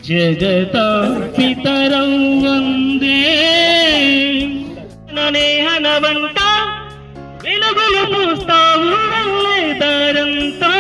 जगता पितरौ वंदे ननेहनवंट వెలుగులు పూస్తావు దారంతా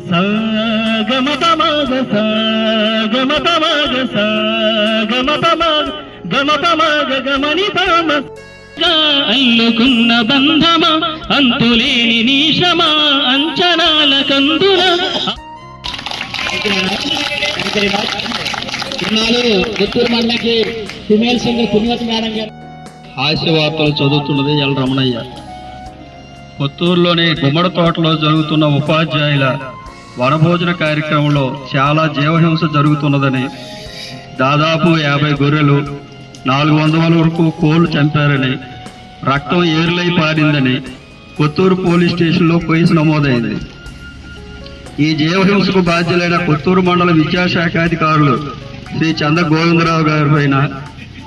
సాగమతమగ సాగమతమగ సాగమతమగ గమతమగ గమనితమ అల్లుకున్న బంధమా అంతులేని నీశమా అంచనాల కందుల పుత్తూరు మండలికి ఫిమేల్ సింగర్ పుణ్యవతి మేడం గారు హాస్య వార్తలు చదువుతున్నది ఎల్ రమణయ్య. పుత్తూరులోని గుమ్మడి తోటలో జరుగుతున్న ఉపాధ్యాయుల వనభోజన కార్యక్రమంలో చాలా జీవహింస జరుగుతున్నదని, దాదాపు 50 గొర్రెలు 400 వరకు కోళ్లు చంపారని, రక్తం ఏరులై పారిందని పుత్తూరు పోలీస్ స్టేషన్లో కేసు నమోదైంది. ఈ జీవహింసకు బాధ్యులైన పుత్తూరు మండల విద్యాశాఖ అధికారులు శ్రీ చంద్ర గోవిందరావు గారి పైన,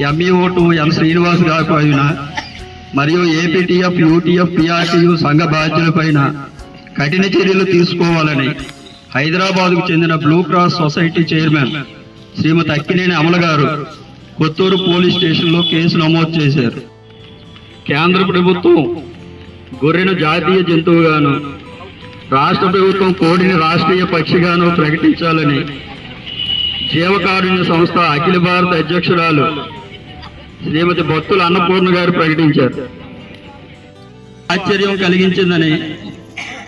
ఎంఈఓ2 ఎం శ్రీనివాస్ గారి పైన మరియు ఏపీటీఎఫ్, యూటీఎఫ్, పిఆర్టీయు సంఘ బాధ్యులపైన కఠిన చర్యలు తీసుకోవాలని హైదరాబాద్కు చెందిన బ్లూ క్రాస్ సొసైటీ చైర్మన్ శ్రీమతి అక్కినేని అమల గారు కొత్తూరు పోలీస్ స్టేషన్లో కేసు నమోదు చేశారు. కేంద్ర ప్రభుత్వం గొర్రెను జాతీయ జంతువుగాను, రాష్ట్ర ప్రభుత్వం కోడిని రాష్ట్రీయ పక్షిగాను ప్రకటించాలని జీవకారుణ్య సంస్థ అఖిల భారత అధ్యక్షురాలు శ్రీమతి బొత్తుల అన్నపూర్ణ గారు ప్రకటించారు. ఆశ్చర్యం కలిగించిందని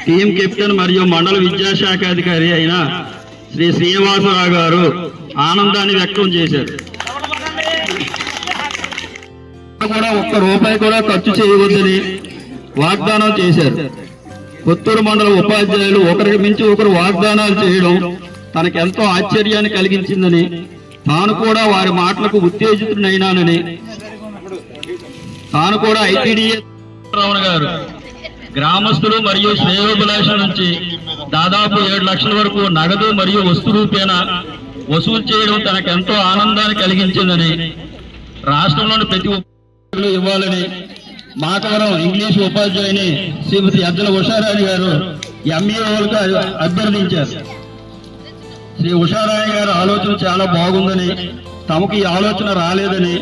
టీం కెప్టెన్ మరియు మండల విద్యాశాఖ అధికారి అయిన శ్రీ శ్రీనివాసరావు గారు ఆనందాన్ని వ్యక్తం చేశారు. కూడా ₹1 కూడా ఖర్చు చేయవద్దని వాగ్దానం చేశారు. పుత్తూరు మండల ఉపాధ్యాయులు ఒకరికి మించి ఒకరు వాగ్దానాలు చేయడం తనకెంతో ఆశ్చర్యాన్ని కలిగించిందని, తాను కూడా వారి మాటలకు ఉత్తేజితుడైనానని, తాను కూడా ఐటీడీఏ రావణ గారు గ్రామస్తులు మరియు శ్రేయోభిలాషుల నుంచి దాదాపు 7 లక్షల వరకు నగదు మరియు వస్తు రూపేణా వసూలు చేయడం తనకెంతో ఆనందాన్ని కలిగించిందని, రాష్ట్రంలోని ప్రతి ఉపాధ్యాయులు ఇవ్వాలని మాకవరం ఇంగ్లీష్ ఉపాధ్యాయుని శ్రీమతి అజ్జల ఉషారాణి గారు ఎంఈఓలకు అభ్యర్థించారు. శ్రీ ఉషారాణి గారి ఆలోచన చాలా బాగుందని, తమకు ఈ ఆలోచన రాలేదని,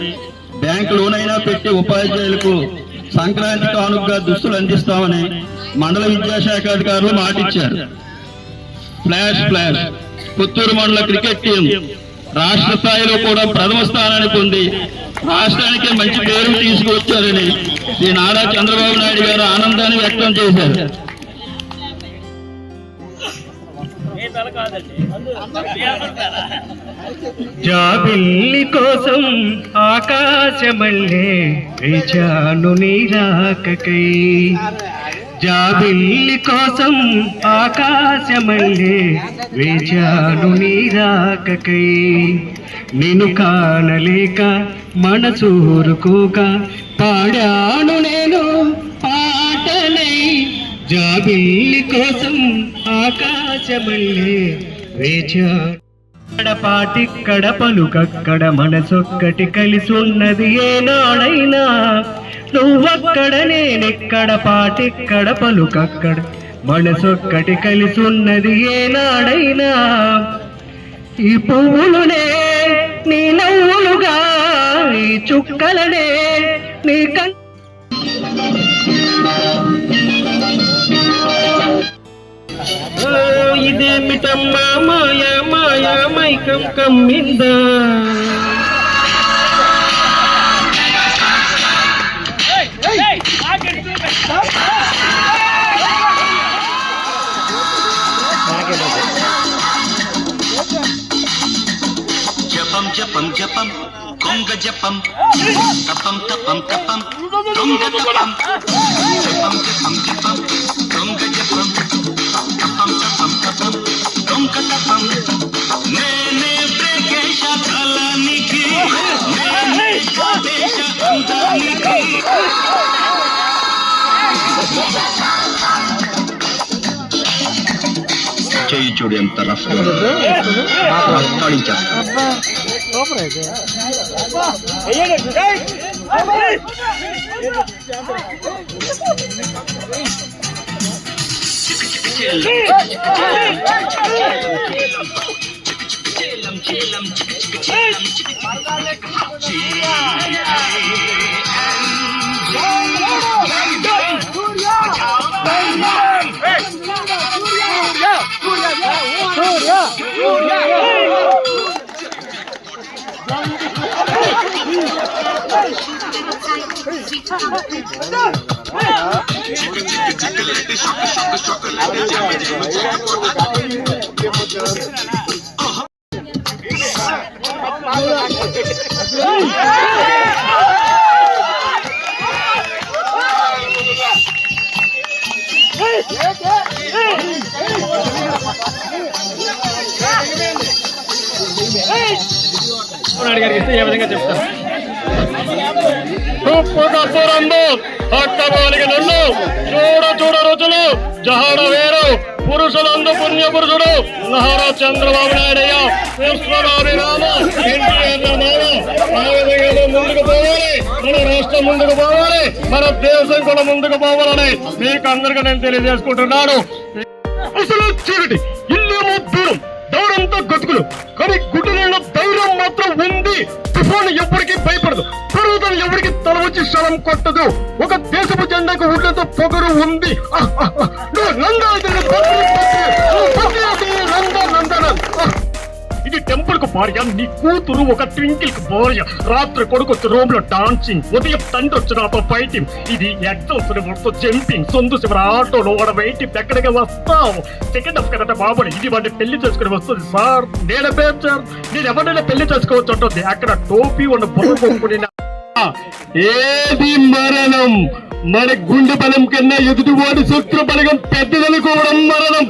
బ్యాంకు లోనైనా పెట్టి ఉపాధ్యాయులకు సంక్రాంతి కానుకగా దుస్తులు అందిస్తామని మండల విద్యాశాఖ అధికారులు మాటిచ్చారు. ఫ్లాష్ ఫ్లాష్ పుత్తూరు మండల క్రికెట్ టీం రాష్ట్ర స్థాయిలో కూడా ప్రథమ స్థానాన్ని పొంది రాష్ట్రానికి మంచి పేరు తీసుకువచ్చారని శ్రీ నారా చంద్రబాబు నాయుడు గారు ఆనందాన్ని వ్యక్తం చేశారు. జాబిల్లి కోసం ఆకాశమల్లే వేచాను నీరాకకై, జాబిల్లి కోసం ఆకాశమల్లే వేచాను నీరాకకై, నిన్ను కానలేక మనసూరుకోక పాడాను నేను పాటలై, జాబిల్లి కోసం ఆకాశమల్లే వేచాడు. కడపాటిక్కడ పలుకక్కడ మనసొక్కటి కలిసున్నది ఏనాడైనా. నువ్వక్కడ నేనెక్కడ పాటిక్కడ పలుకక్కడ మనసొక్కటి కలిసున్నది ఏనాడైనా. ఈ పువ్వులునే నీ నవ్వులుగా, ఈ చుక్కలనే నీ ఇదేమిటమ్మా మాయా మాయా మైకం కమ్మిందా. జపం జపం జపం కొంగ జపం తపం తపం తపం దొంగ తపం జపం జపం జపం దొంగ జపం తపం తపం తపం దొంగ తపం. నేనే బ్రేకేశ కాలానికి, నేనే దేశ అందానికి. చెయ్యి చూడు ఎంత రఫ్గా పాడించేస్తా. అడిగారు ఏ విధంగా చెప్తారు. చూడ చూడ రుచులు జహాడ వేరు పురుషులందు పుణ్య పురుషుడు నారా చంద్రబాబు నాయుడయ్య విశ్వనాభిరామ ఎన్టీఆర్ ఆ విధంగా ముందుకు పోవాలి. మన రాష్ట్రం ముందుకు పోవాలి, మన దేశం కూడా ముందుకు పోవాలని మీకు అందరికీ నేను తెలియజేసుకుంటున్నాను. అసలు చూడండి, ఇల్లేమో దూరం, దూరంతో గతుకులు, కానీ గుడ్డలో ధైర్యం మాత్రం ఉంది. తుఫాను ఎవరికి భయపడదు, పర్వతం ఎవరికి తల వచ్చి స్థలం కొట్టదు. ఒక దేశపు జెండాకు ఉడ్లతో పొగరు ఉంది. ఇది టెంపుల్ కు భార్య, నీ కూతురు ఒక ట్వింకిల్ కు భార్య. రాత్రి కొడుకు రూమ్ లో డాన్సింగ్, ఉదయం తండ్రి వచ్చి నాతో ఫైటింగ్. ఇది ఎగ్జామ్స్ జంపింగ్, సొంత శివర ఆటోలో వాడు వెయిటింగ్. ఎక్కడికి వస్తావు? సెకండ్ హాఫ్ కదంటే బాబుని ఇది వాడిని పెళ్లి చేసుకుని వస్తుంది. సార్ నేను సార్ నేను ఎవరైనా పెళ్లి చేసుకోవచ్చు అంటుంది. అక్కడ టోపీ ఉన్న బుర్ర కొనుక్కుని ఏది మరణం. మన గుండె బలం కన్నా ఎదుటివాడి శత్రు బలగం పెద్దదనుకోవడం మరణం.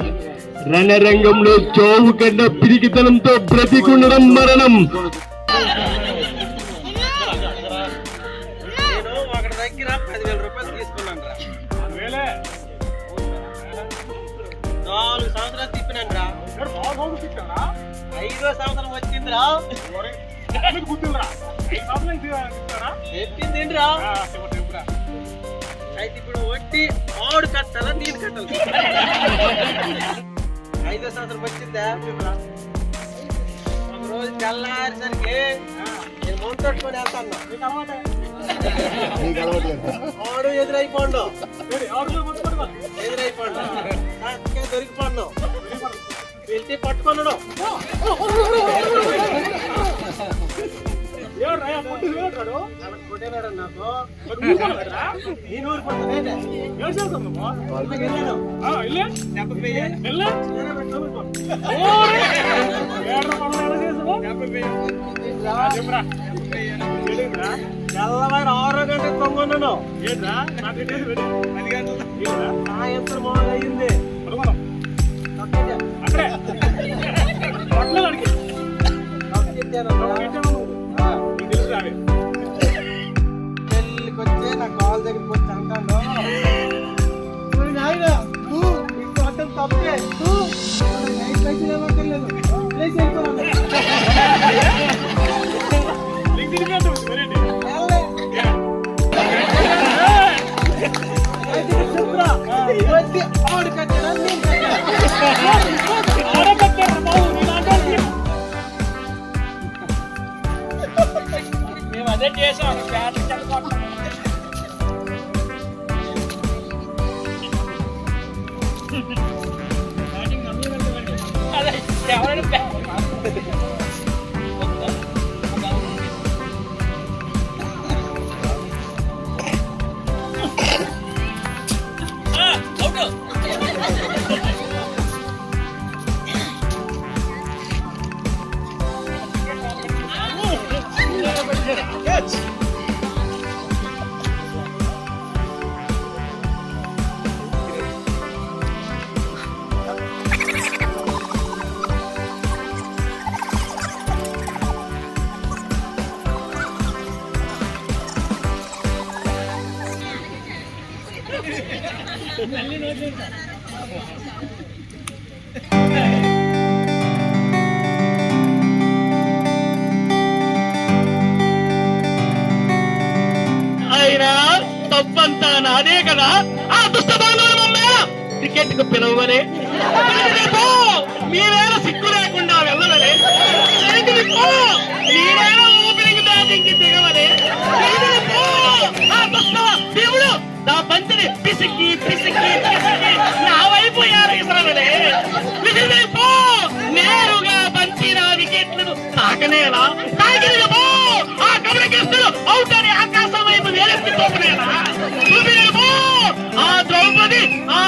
రణరంగంలో చావు కన్నా పిరికితనంతో బ్రతికుండడం మరణం. ఐదో సంవత్సరం వచ్చిందిరా, చెప్పిందిరా. అయితే ఇప్పుడు వట్టి ఆడు కట్టాలా నేను కట్టాలి? ఐదో సంవత్సరం వచ్చిందా? ఒక రోజు తెల్లారేసరికి నేను ముంతట్టుకొని వెళ్తాను. ఆడు ఎదురైపోండు, దొరికిపోండు, వెళ్తే పట్టుకున్నాడు. తెల్లవారు 6 గంటలకు తొంగున్నాను. సాయంత్రం అయింది. పెళ్ళికి వచ్చి నా కాల్ దగ్గరికి వచ్చి అంటాను, తప్పే మేము అదే చేసాం పేట చెప్పుకోవటం అదే ఎవరైనా అయినా తప్పంతా నాదే కదా. ఆ దుష్టబాణులమ్మా క్రికెట్ కు పిలవలే, మీరేనా సిగ్గు లేకుండా వెళ్ళవలే, మీరేనా ఓపెనింగ్ బ్యాటింగ్ కి దిగవలే, ఆ దుష్ట దేవుడు నా బంతిని పిసికి పిసికి పిసికి నా వైపు ఇసరవలే, విసిరిపో నేరుగా బంతి నా వికెట్లను తాకనేలా, తాకిన ఆ కమలకృష్ణుడు అవుట్ అని ఆకాశం వైపు వేలెత్తి తోకనేలా, ఆ ద్రౌపది ఆ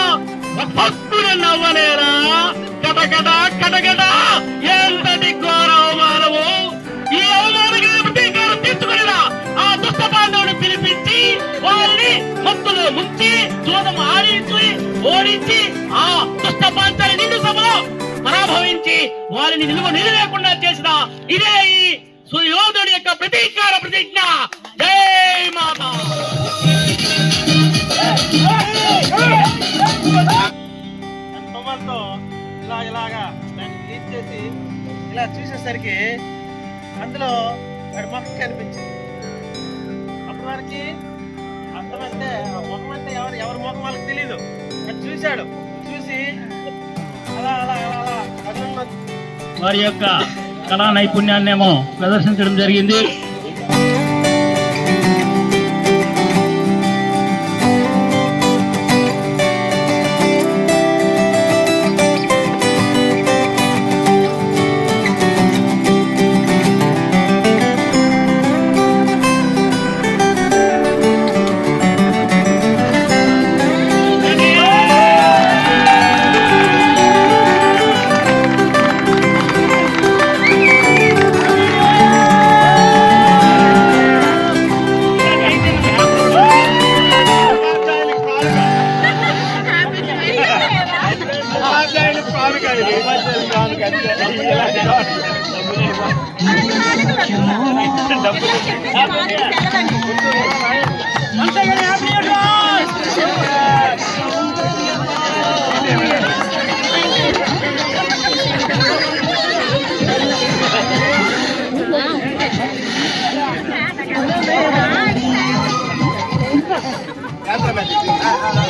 భక్తులు నవ్వనేలా, కటకట కటకట ఎంతటి ఘోర అవమానము. ఈ అవమానం తీర్చుకునేలా ఆ దుష్ట పాండవుని పిలిపించి వారిని మత్తులో ముంచి జూదం ఆడించి ఓడించి ఆ దుష్ట పాంచాలి నిండు సభలో పరాభవించి వారిని నిలువ లేకుండా చేసిన ఇదే ఈ సుయోధుడి యొక్క ప్రతీకార ప్రతిజ్ఞ. జై మాతా. తుమ్మలతో ఇలాగా దాన్ని లీడ్ చేసి ఇలా చూసేసరికి అందులో వాడి ముఖం కనిపించింది. అప్పటి వరకు అర్థమంటే ముఖం అంటే ఎవరి ముఖం వాళ్ళకి తెలీదు. అది చూశాడు, చూసి అలా అలా అలా అలా అభినందన వారి యొక్క కళా నైపుణ్యాన్నేమో ప్రదర్శించడం జరిగింది. Gracias.